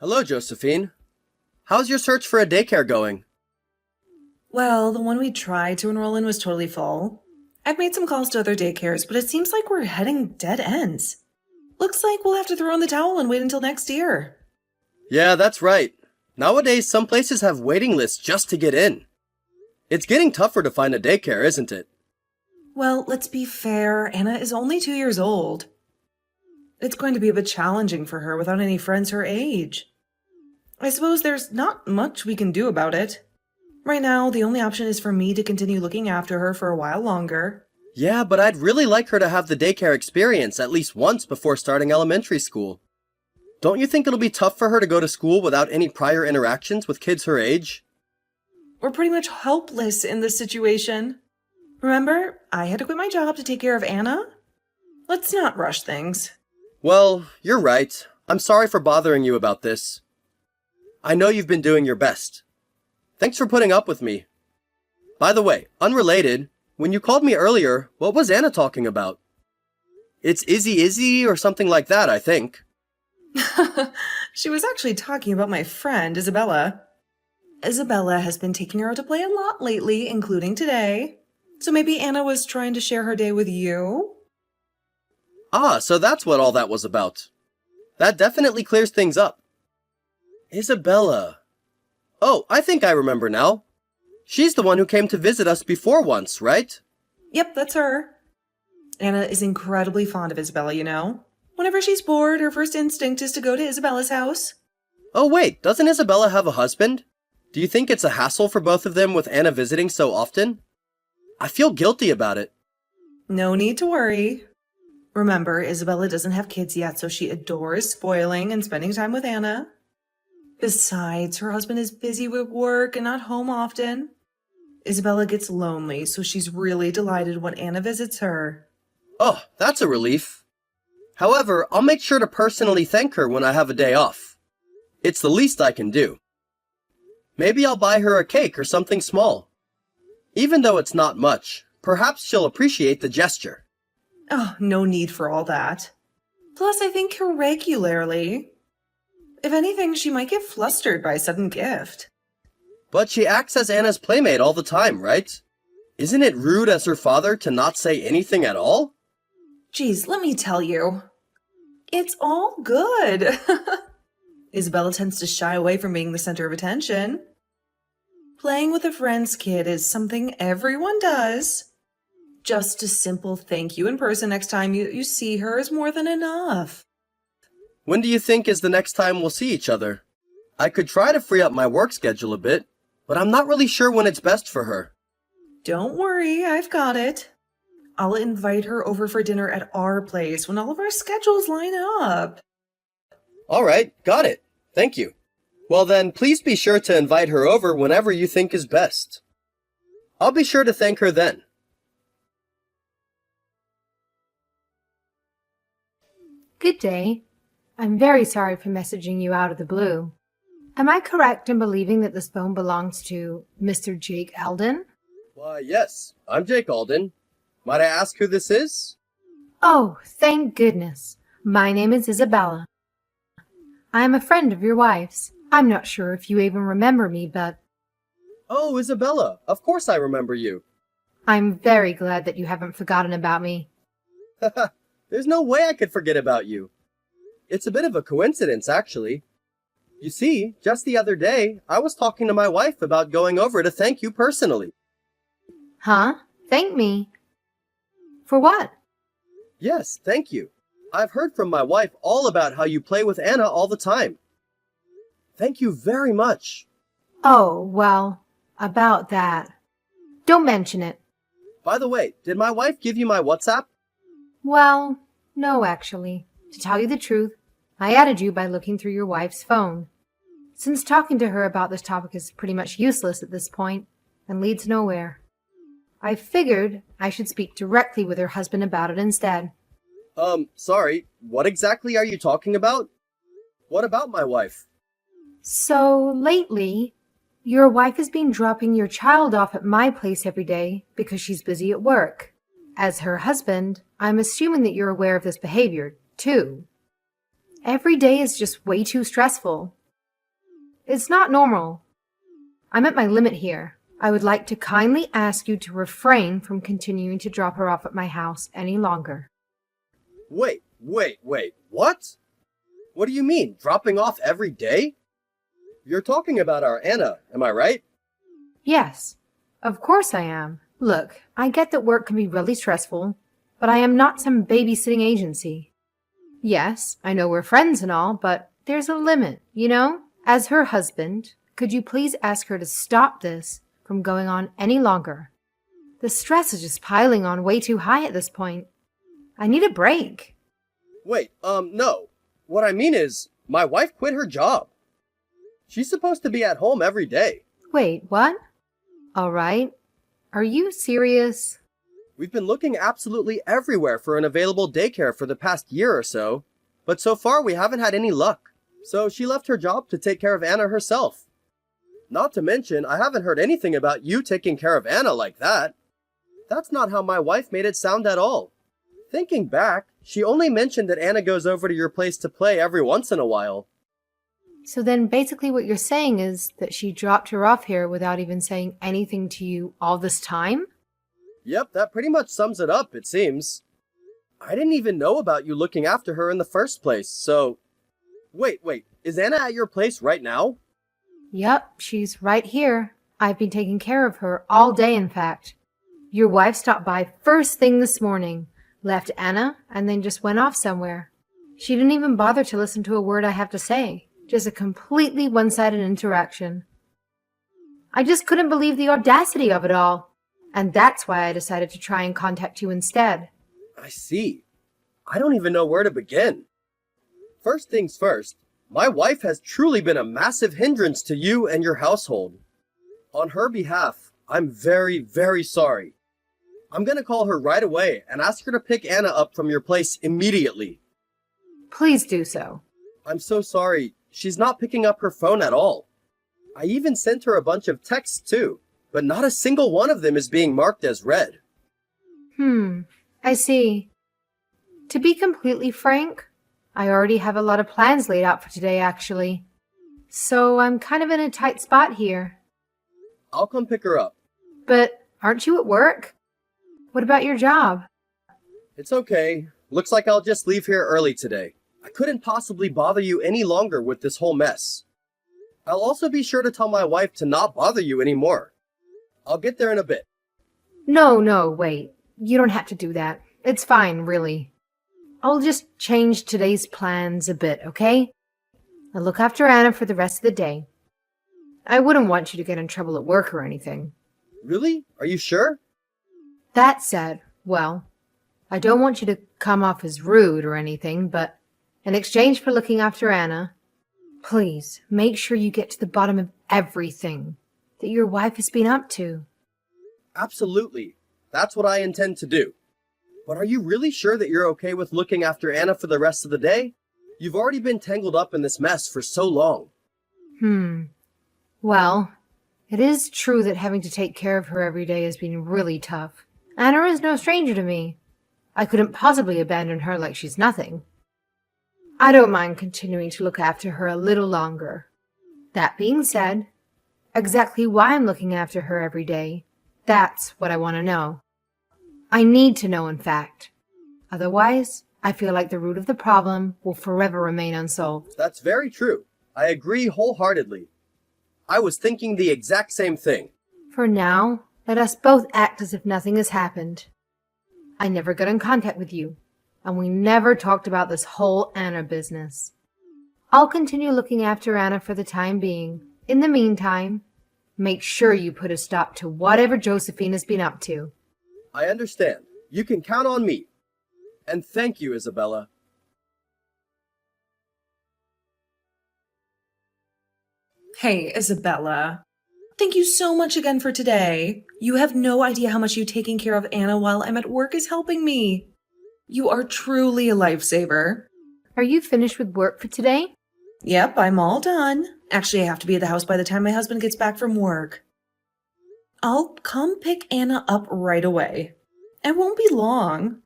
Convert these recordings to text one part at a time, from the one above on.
Hello, Josephine. How's your search for a daycare going? Well, the one we tried to enroll in was totally full. I've made some calls to other daycares, but it seems like we're heading dead ends. Looks like we'll have to throw in the towel and wait until next year. Yeah, that's right. Nowadays, some places have waiting lists just to get in. It's getting tougher to find a daycare, isn't it? Well, let's be fair, Anna is only 2 years old. It's going to be a bit challenging for her without any friends her age. I suppose there's not much we can do about it. Right now, the only option is for me to continue looking after her for a while longer. Yeah, but I'd really like her to have the daycare experience at least once before starting elementary school. Don't you think it'll be tough for her to go to school without any prior interactions with kids her age? We're pretty much helpless in this situation. Remember, I had to quit my job to take care of Anna? Let's not rush things. Well, you're right. I'm sorry for bothering you about this. I know you've been doing your best. Thanks for putting up with me. By the way, unrelated, when you called me earlier, what was Anna talking about? It's Izzy or something like that, I think. She was actually talking about my friend, Isabella. Isabella has been taking her out to play a lot lately, including today. So maybe Anna was trying to share her day with you? Ah, so that's what all that was about. That definitely clears things up. Isabella. Oh, I think I remember now. She's the one who came to visit us before once, right? Yep, that's her. Anna is incredibly fond of Isabella, you know. Whenever she's bored, her first instinct is to go to Isabella's house. Oh wait, doesn't Isabella have a husband? Do you think it's a hassle for both of them with Anna visiting so often? I feel guilty about it. No need to worry. Remember, Isabella doesn't have kids yet, so she adores spoiling and spending time with Anna. Besides, her husband is busy with work and not home often. Isabella gets lonely, so she's really delighted when Anna visits her. Oh, that's a relief. However, I'll make sure to personally thank her when I have a day off. It's the least I can do. Maybe I'll buy her a cake or something small. Even though it's not much, perhaps she'll appreciate the gesture. Oh, no need for all that. Plus, I thank her regularly. If anything, she might get flustered by a sudden gift. But she acts as Anna's playmate all the time, right? Isn't it rude as her father to not say anything at all? Geez, let me tell you. It's all good. Isabella tends to shy away from being the center of attention. Playing with a friend's kid is something everyone does. Just a simple thank you in person next time you see her is more than enough. When do you think is the next time we'll see each other? I could try to free up my work schedule a bit, but I'm not really sure when it's best for her. Don't worry, I've got it. I'll invite her over for dinner at our place when all of our schedules line up. Alright, got it. Thank you. Well then, please be sure to invite her over whenever you think is best. I'll be sure to thank her then. Good day. I'm very sorry for messaging you out of the blue. Am I correct in believing that this phone belongs to Mr. Jake Eldon? Why, yes. I'm Jake Alden. Might I ask who this is? Oh, thank goodness. My name is Isabella. I am a friend of your wife's. I'm not sure if you even remember me, but Oh, Isabella. Of course I remember you. I'm very glad that you haven't forgotten about me. There's no way I could forget about you. It's a bit of a coincidence, actually. You see, just the other day, I was talking to my wife about going over to thank you personally. Huh? Thank me? For what? Yes, thank you. I've heard from my wife all about how you play with Anna all the time. Thank you very much. Oh, well, about that. Don't mention it. By the way, did my wife give you my WhatsApp? Well, no, actually. To tell you the truth, I added you by looking through your wife's phone. Since talking to her about this topic is pretty much useless at this point and leads nowhere, I figured I should speak directly with her husband about it instead. Sorry, what exactly are you talking about? What about my wife? So, lately, your wife has been dropping your child off at my place every day because she's busy at work. As her husband, I'm assuming that you're aware of this behavior, too. Every day is just way too stressful. It's not normal. I'm at my limit here. I would like to kindly ask you to refrain from continuing to drop her off at my house any longer. Wait. What? What do you mean, dropping off every day? You're talking about our Anna, am I right? Yes, of course I am. Look, I get that work can be really stressful, but I am not some babysitting agency. Yes, I know we're friends and all, but there's a limit, you know? As her husband, could you please ask her to stop this from going on any longer? The stress is just piling on way too high at this point. I need a break. Wait, no. What I mean is, my wife quit her job. She's supposed to be at home every day. Wait, what? All right. Are you serious? We've been looking absolutely everywhere for an available daycare for the past year or so, but so far we haven't had any luck. So she left her job to take care of Anna herself. Not to mention, I haven't heard anything about you taking care of Anna like that. That's not how my wife made it sound at all. Thinking back, she only mentioned that Anna goes over to your place to play every once in a while. So then basically what you're saying is that she dropped her off here without even saying anything to you all this time? Yep, that pretty much sums it up, it seems. I didn't even know about you looking after her in the first place, so... Wait, is Anna at your place right now? Yep, she's right here. I've been taking care of her all day, in fact. Your wife stopped by first thing this morning, left Anna, and then just went off somewhere. She didn't even bother to listen to a word I have to say. Just a completely one-sided interaction. I just couldn't believe the audacity of it all. And that's why I decided to try and contact you instead. I see. I don't even know where to begin. First things first, my wife has truly been a massive hindrance to you and your household. On her behalf, I'm very, very sorry. I'm gonna call her right away and ask her to pick Anna up from your place immediately. Please do so. I'm so sorry. She's not picking up her phone at all. I even sent her a bunch of texts too, but not a single one of them is being marked as read. I see. To be completely frank, I already have a lot of plans laid out for today, actually. So I'm kind of in a tight spot here. I'll come pick her up. But aren't you at work? What about your job? It's okay. Looks like I'll just leave here early today. I couldn't possibly bother you any longer with this whole mess. I'll also be sure to tell my wife to not bother you anymore. I'll get there in a bit. No, wait. You don't have to do that. It's fine, really. I'll just change today's plans a bit, okay? I'll look after Anna for the rest of the day. I wouldn't want you to get in trouble at work or anything. Really? Are you sure? That said, well, I don't want you to come off as rude or anything, but in exchange for looking after Anna, please make sure you get to the bottom of everything that your wife has been up to. Absolutely. That's what I intend to do. But are you really sure that you're okay with looking after Anna for the rest of the day? You've already been tangled up in this mess for so long. Well, it is true that having to take care of her every day has been really tough. Anna is no stranger to me. I couldn't possibly abandon her like she's nothing. I don't mind continuing to look after her a little longer. That being said, exactly why I'm looking after her every day, that's what I want to know. I need to know, in fact. Otherwise, I feel like the root of the problem will forever remain unsolved. That's very true. I agree wholeheartedly. I was thinking the exact same thing. For now, let us both act as if nothing has happened. I never got in contact with you, and we never talked about this whole Anna business. I'll continue looking after Anna for the time being. In the meantime, make sure you put a stop to whatever Josephine has been up to. I understand. You can count on me. And thank you, Isabella. Hey, Isabella. Thank you so much again for today. You have no idea how much you taking care of Anna while I'm at work is helping me. You are truly a lifesaver. Are you finished with work for today? Yep, I'm all done. Actually, I have to be at the house by the time my husband gets back from work. I'll come pick Anna up right away. It won't be long.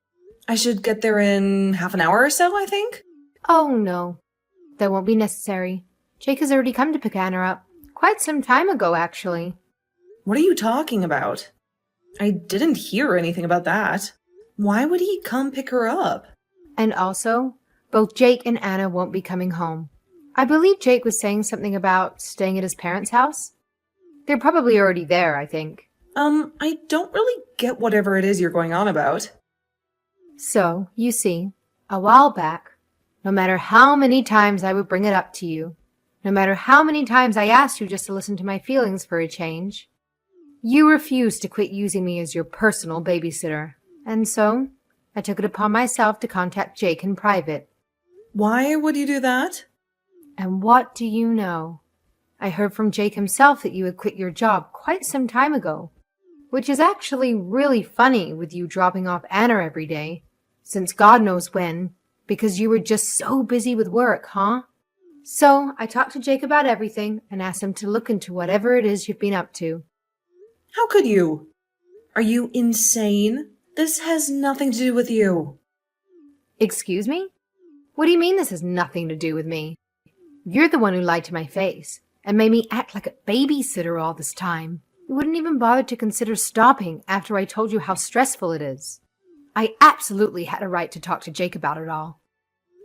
I should get there in half an hour or so, I think. Oh, no. That won't be necessary. Jake has already come to pick Anna up. Quite some time ago, actually. What are you talking about? I didn't hear anything about that. Why would he come pick her up? And also, both Jake and Anna won't be coming home. I believe Jake was saying something about staying at his parents' house. They're probably already there, I think. I don't really get whatever it is you're going on about. So, you see, a while back, no matter how many times I would bring it up to you, no matter how many times I asked you just to listen to my feelings for a change, you refused to quit using me as your personal babysitter. And so, I took it upon myself to contact Jake in private. Why would you do that? And what do you know? I heard from Jake himself that you had quit your job quite some time ago, which is actually really funny with you dropping off Anna every day, since God knows when, because you were just so busy with work, huh? So I talked to Jake about everything and asked him to look into whatever it is you've been up to. How could you? Are you insane? This has nothing to do with you. Excuse me? What do you mean this has nothing to do with me? You're the one who lied to my face and made me act like a babysitter all this time. You wouldn't even bother to consider stopping after I told you how stressful it is. I absolutely had a right to talk to Jake about it all.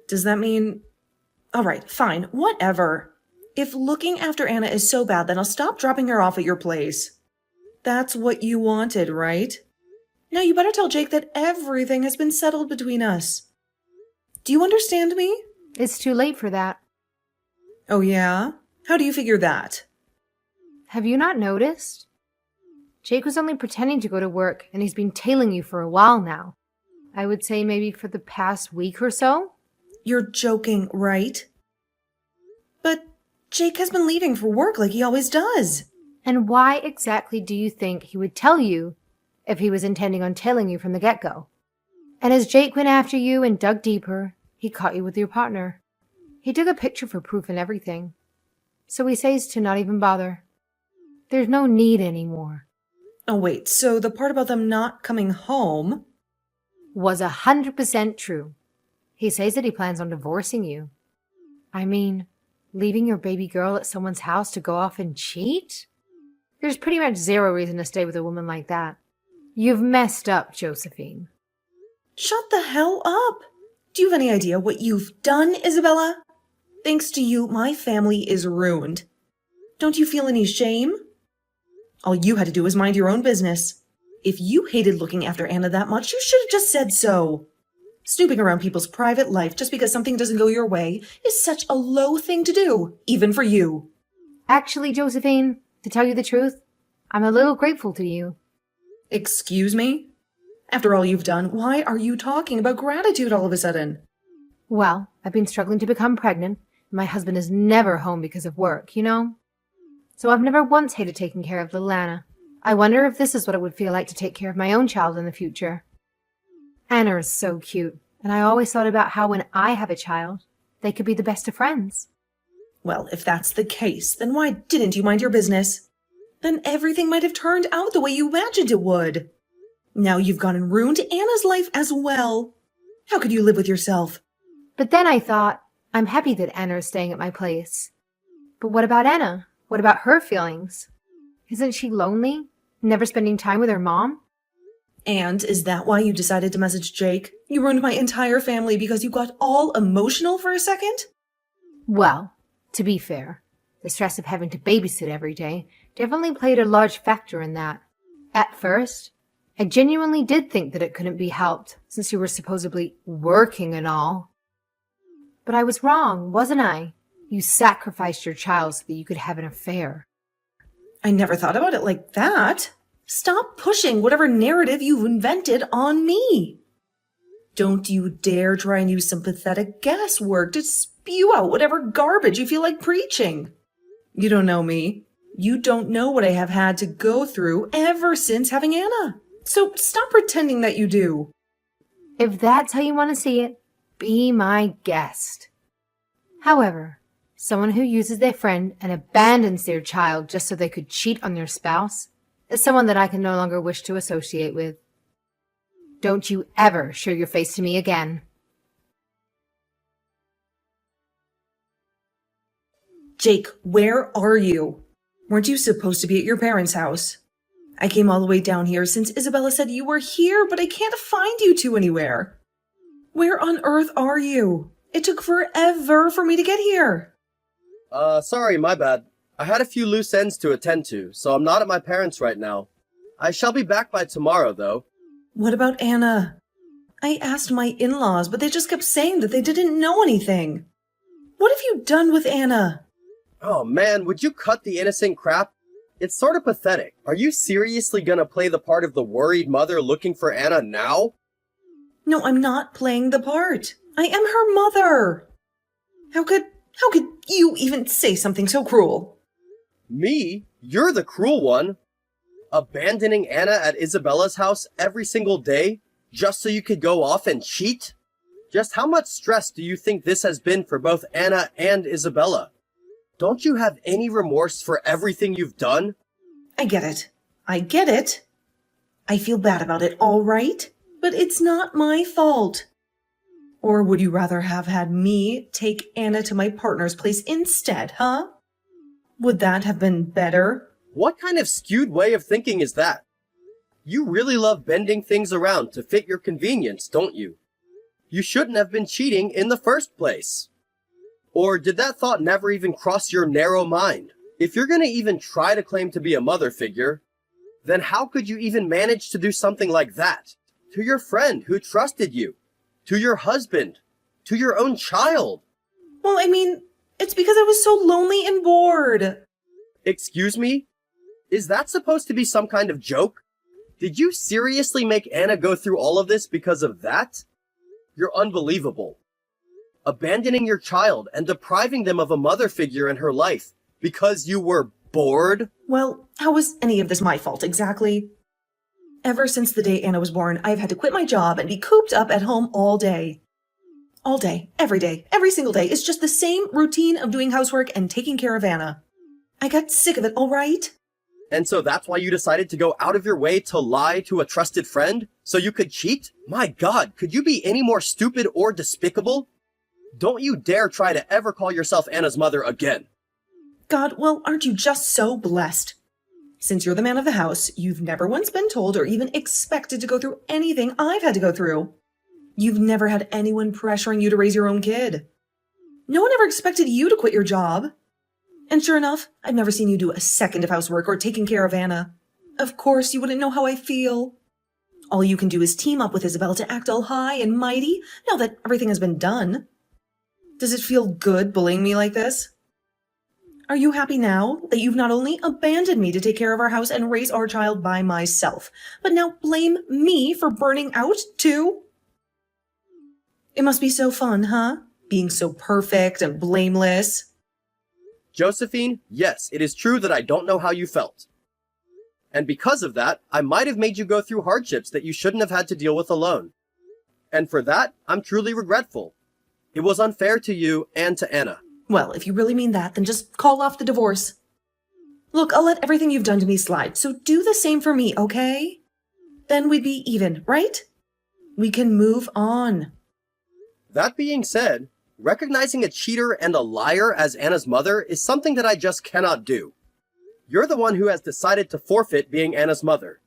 Does that mean... All right, fine, whatever. If looking after Anna is so bad, then I'll stop dropping her off at your place. That's what you wanted, right? Now you better tell Jake that everything has been settled between us. Do you understand me? It's too late for that. Oh yeah? How do you figure that? Have you not noticed? Jake was only pretending to go to work, and he's been tailing you for a while now. I would say maybe for the past week or so. You're joking, right? But Jake has been leaving for work like he always does. And why exactly do you think he would tell you if he was intending on tailing you from the get-go? And as Jake went after you and dug deeper, he caught you with your partner. He took a picture for proof and everything. So he says to not even bother. There's no need anymore. Oh wait, so the part about them not coming home... Was 100% true. He says that he plans on divorcing you. I mean, leaving your baby girl at someone's house to go off and cheat? There's pretty much zero reason to stay with a woman like that. You've messed up, Josephine. Shut the hell up! Do you have any idea what you've done, Isabella? Thanks to you, my family is ruined. Don't you feel any shame? All you had to do was mind your own business. If you hated looking after Anna that much, you should have just said so. Snooping around people's private life just because something doesn't go your way is such a low thing to do, even for you. Actually, Josephine, to tell you the truth, I'm a little grateful to you. Excuse me? After all you've done, why are you talking about gratitude all of a sudden? Well, I've been struggling to become pregnant, and my husband is never home because of work, you know? So I've never once hated taking care of little Anna. I wonder if this is what it would feel like to take care of my own child in the future. Anna is so cute, and I always thought about how when I have a child, they could be the best of friends. Well, if that's the case, then why didn't you mind your business? Then everything might have turned out the way you imagined it would. Now you've gone and ruined Anna's life as well. How could you live with yourself? But then I thought, I'm happy that Anna is staying at my place. But what about Anna? What about her feelings? Isn't she lonely? Never spending time with her mom? And is that why you decided to message Jake? You ruined my entire family because you got all emotional for a second? Well, to be fair, the stress of having to babysit every day definitely played a large factor in that. At first, I genuinely did think that it couldn't be helped, since you were supposedly working and all. But I was wrong, wasn't I? You sacrificed your child so that you could have an affair. I never thought about it like that. Stop pushing whatever narrative you've invented on me. Don't you dare try and use some pathetic guesswork to spew out whatever garbage you feel like preaching. You don't know me. You don't know what I have had to go through ever since having Anna. So stop pretending that you do. If that's how you want to see it, be my guest. However, someone who uses their friend and abandons their child just so they could cheat on their spouse is someone that I can no longer wish to associate with. Don't you ever show your face to me again. Jake, where are you? Weren't you supposed to be at your parents' house? I came all the way down here since Isabella said you were here, but I can't find you two anywhere. Where on earth are you? It took forever for me to get here. Sorry, my bad. I had a few loose ends to attend to, so I'm not at my parents' right now. I shall be back by tomorrow, though. What about Anna? I asked my in-laws, but they just kept saying that they didn't know anything. What have you done with Anna? Oh man, would you cut the innocent crap? It's sort of pathetic. Are you seriously gonna play the part of the worried mother looking for Anna now? No, I'm not playing the part. I am her mother. How could you even say something so cruel? Me? You're the cruel one. Abandoning Anna at Isabella's house every single day just so you could go off and cheat? Just how much stress do you think this has been for both Anna and Isabella? Don't you have any remorse for everything you've done? I get it. I feel bad about it, all right? But it's not my fault. Or would you rather have had me take Anna to my partner's place instead, huh? Would that have been better? What kind of skewed way of thinking is that? You really love bending things around to fit your convenience, don't you? You shouldn't have been cheating in the first place. Or did that thought never even cross your narrow mind? If you're gonna even try to claim to be a mother figure, then how could you even manage to do something like that? To your friend who trusted you, to your husband, to your own child. Well, I mean, it's because I was so lonely and bored. Excuse me? Is that supposed to be some kind of joke? Did you seriously make Anna go through all of this because of that? You're unbelievable. Abandoning your child and depriving them of a mother figure in her life because you were bored? Well, how was any of this my fault exactly? Ever since the day Anna was born, I've had to quit my job and be cooped up at home all day. All day, every single day. It's just the same routine of doing housework and taking care of Anna. I got sick of it, all right? And so that's why you decided to go out of your way to lie to a trusted friend? So you could cheat? My God, could you be any more stupid or despicable? Don't you dare try to ever call yourself Anna's mother again. God, well, aren't you just so blessed? Since you're the man of the house, you've never once been told or even expected to go through anything I've had to go through. You've never had anyone pressuring you to raise your own kid. No one ever expected you to quit your job. And sure enough, I've never seen you do a second of housework or taking care of Anna. Of course, you wouldn't know how I feel. All you can do is team up with Isabel to act all high and mighty now that everything has been done. Does it feel good bullying me like this? Are you happy now that you've not only abandoned me to take care of our house and raise our child by myself, but now blame me for burning out too? It must be so fun, huh? Being so perfect and blameless. Josephine, yes, it is true that I don't know how you felt. And because of that, I might have made you go through hardships that you shouldn't have had to deal with alone. And for that, I'm truly regretful. It was unfair to you and to Anna. Well, if you really mean that, then just call off the divorce. Look, I'll let everything you've done to me slide, so do the same for me, okay? Then we'd be even, right? We can move on. That being said, recognizing a cheater and a liar as Anna's mother is something that I just cannot do. You're the one who has decided to forfeit being Anna's mother.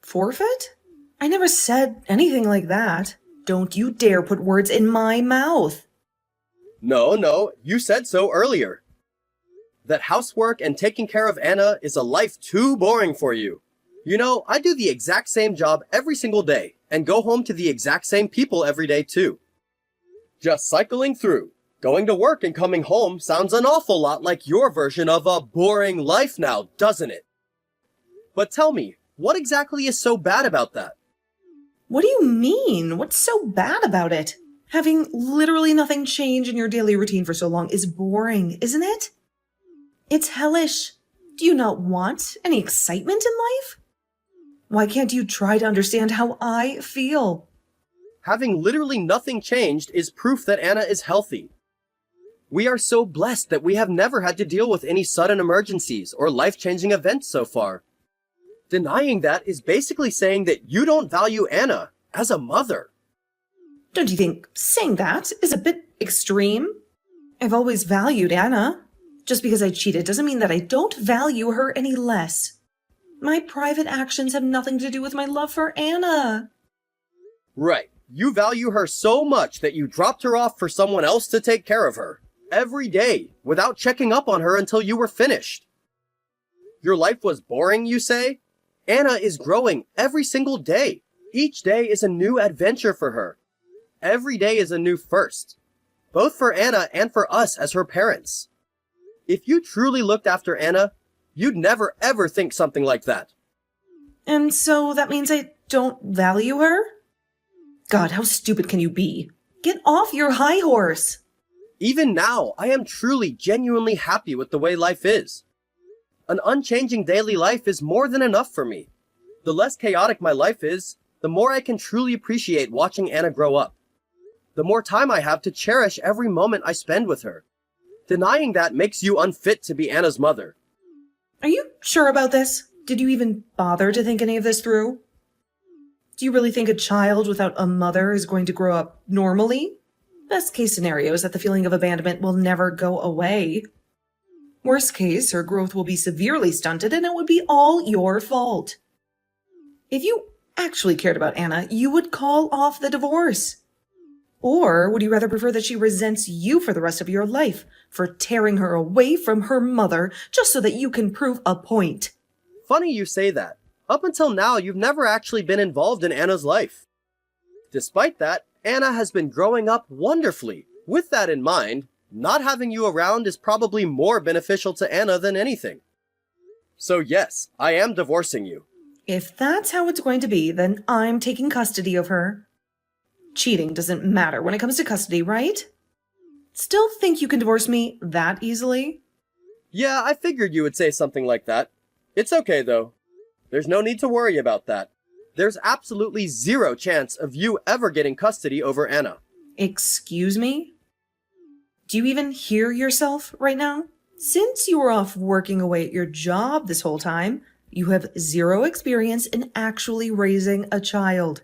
Forfeit? I never said anything like that. Don't you dare put words in my mouth. No, you said so earlier. That housework and taking care of Anna is a life too boring for you. You know, I do the exact same job every single day and go home to the exact same people every day too. Just cycling through. Going to work and coming home sounds an awful lot like your version of a boring life now, doesn't it? But tell me, what exactly is so bad about that? What do you mean? What's so bad about it? Having literally nothing change in your daily routine for so long is boring, isn't it? It's hellish. Do you not want any excitement in life? Why can't you try to understand how I feel? Having literally nothing changed is proof that Anna is healthy. We are so blessed that we have never had to deal with any sudden emergencies or life-changing events so far. Denying that is basically saying that you don't value Anna as a mother. Don't you think saying that is a bit extreme? I've always valued Anna. Just because I cheated doesn't mean that I don't value her any less. My private actions have nothing to do with my love for Anna. Right. You value her so much that you dropped her off for someone else to take care of her. Every day, without checking up on her until you were finished. Your life was boring, you say? Anna is growing every single day. Each day is a new adventure for her. Every day is a new first. Both for Anna and for us as her parents. If you truly looked after Anna, you'd never ever think something like that. And so that means I don't value her? God, how stupid can you be? Get off your high horse! Even now, I am truly, genuinely happy with the way life is. An unchanging daily life is more than enough for me. The less chaotic my life is, the more I can truly appreciate watching Anna grow up. The more time I have to cherish every moment I spend with her. Denying that makes you unfit to be Anna's mother. Are you sure about this? Did you even bother to think any of this through? Do you really think a child without a mother is going to grow up normally? Best case scenario is that the feeling of abandonment will never go away. Worst case, her growth will be severely stunted and it would be all your fault. If you actually cared about Anna, you would call off the divorce. Or would you rather prefer that she resents you for the rest of your life for tearing her away from her mother just so that you can prove a point? Funny you say that. Up until now, you've never actually been involved in Anna's life. Despite that, Anna has been growing up wonderfully. With that in mind, not having you around is probably more beneficial to Anna than anything. So yes, I am divorcing you. If that's how it's going to be, then I'm taking custody of her. Cheating doesn't matter when it comes to custody, right? Still think you can divorce me that easily? Yeah, I figured you would say something like that. It's okay though. There's no need to worry about that. There's absolutely zero chance of you ever getting custody over Anna. Excuse me? Do you even hear yourself right now? Since you were off working away at your job this whole time, you have zero experience in actually raising a child.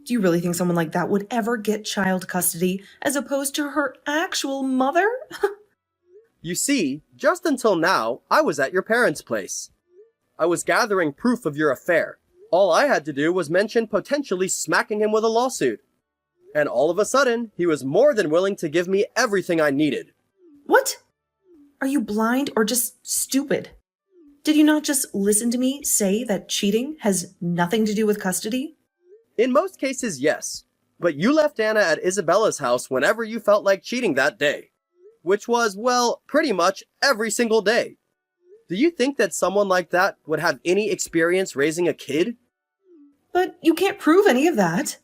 Do you really think someone like that would ever get child custody as opposed to her actual mother? You see, just until now, I was at your parents' place. I was gathering proof of your affair. All I had to do was mention potentially smacking him with a lawsuit. And all of a sudden, he was more than willing to give me everything I needed. What? Are you blind or just stupid? Did you not just listen to me say that cheating has nothing to do with custody? In most cases, yes. But you left Anna at Isabella's house whenever you felt like cheating that day. Which was, well, pretty much every single day. Do you think that someone like that would have any experience raising a kid? But you can't prove any of that.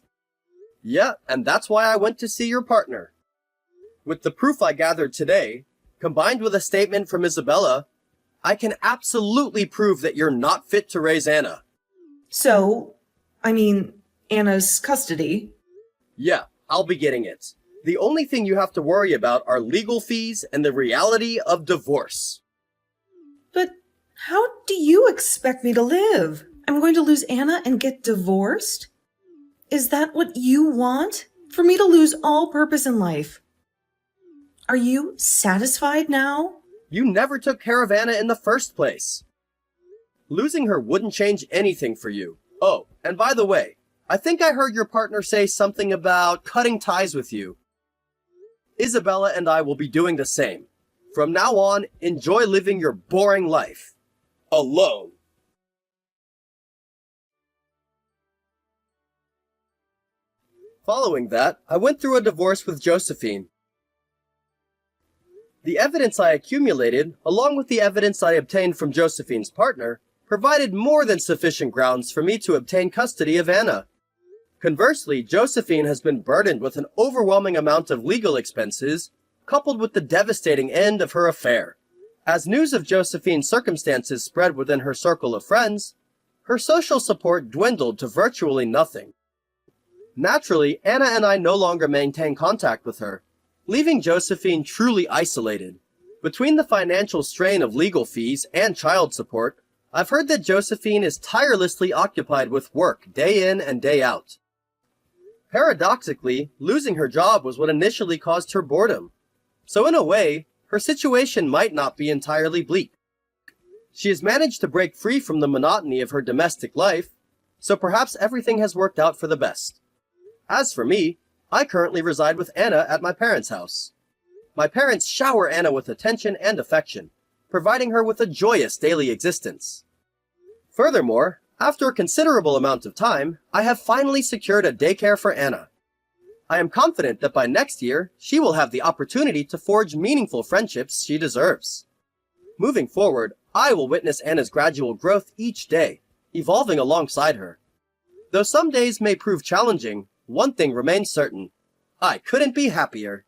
Yeah, and that's why I went to see your partner. With the proof I gathered today, combined with a statement from Isabella, I can absolutely prove that you're not fit to raise Anna. So, Anna's custody. Yeah, I'll be getting it. The only thing you have to worry about are legal fees and the reality of divorce. But how do you expect me to live? I'm going to lose Anna and get divorced? Is that what you want? For me to lose all purpose in life? Are you satisfied now? You never took care of Anna in the first place. Losing her wouldn't change anything for you. Oh, and by the way, I think I heard your partner say something about cutting ties with you. Isabella and I will be doing the same. From now on, enjoy living your boring life. Alone. Following that, I went through a divorce with Josephine. The evidence I accumulated, along with the evidence I obtained from Josephine's partner, provided more than sufficient grounds for me to obtain custody of Anna. Conversely, Josephine has been burdened with an overwhelming amount of legal expenses, coupled with the devastating end of her affair. As news of Josephine's circumstances spread within her circle of friends, her social support dwindled to virtually nothing. Naturally, Anna and I no longer maintain contact with her, leaving Josephine truly isolated. Between the financial strain of legal fees and child support, I've heard that Josephine is tirelessly occupied with work day in and day out. Paradoxically, losing her job was what initially caused her boredom. So in a way, her situation might not be entirely bleak. She has managed to break free from the monotony of her domestic life, so perhaps everything has worked out for the best. As for me, I currently reside with Anna at my parents' house. My parents shower Anna with attention and affection, providing her with a joyous daily existence. Furthermore, after a considerable amount of time, I have finally secured a daycare for Anna. I am confident that by next year, she will have the opportunity to forge meaningful friendships she deserves. Moving forward, I will witness Anna's gradual growth each day, evolving alongside her. Though some days may prove challenging, one thing remains certain. I couldn't be happier.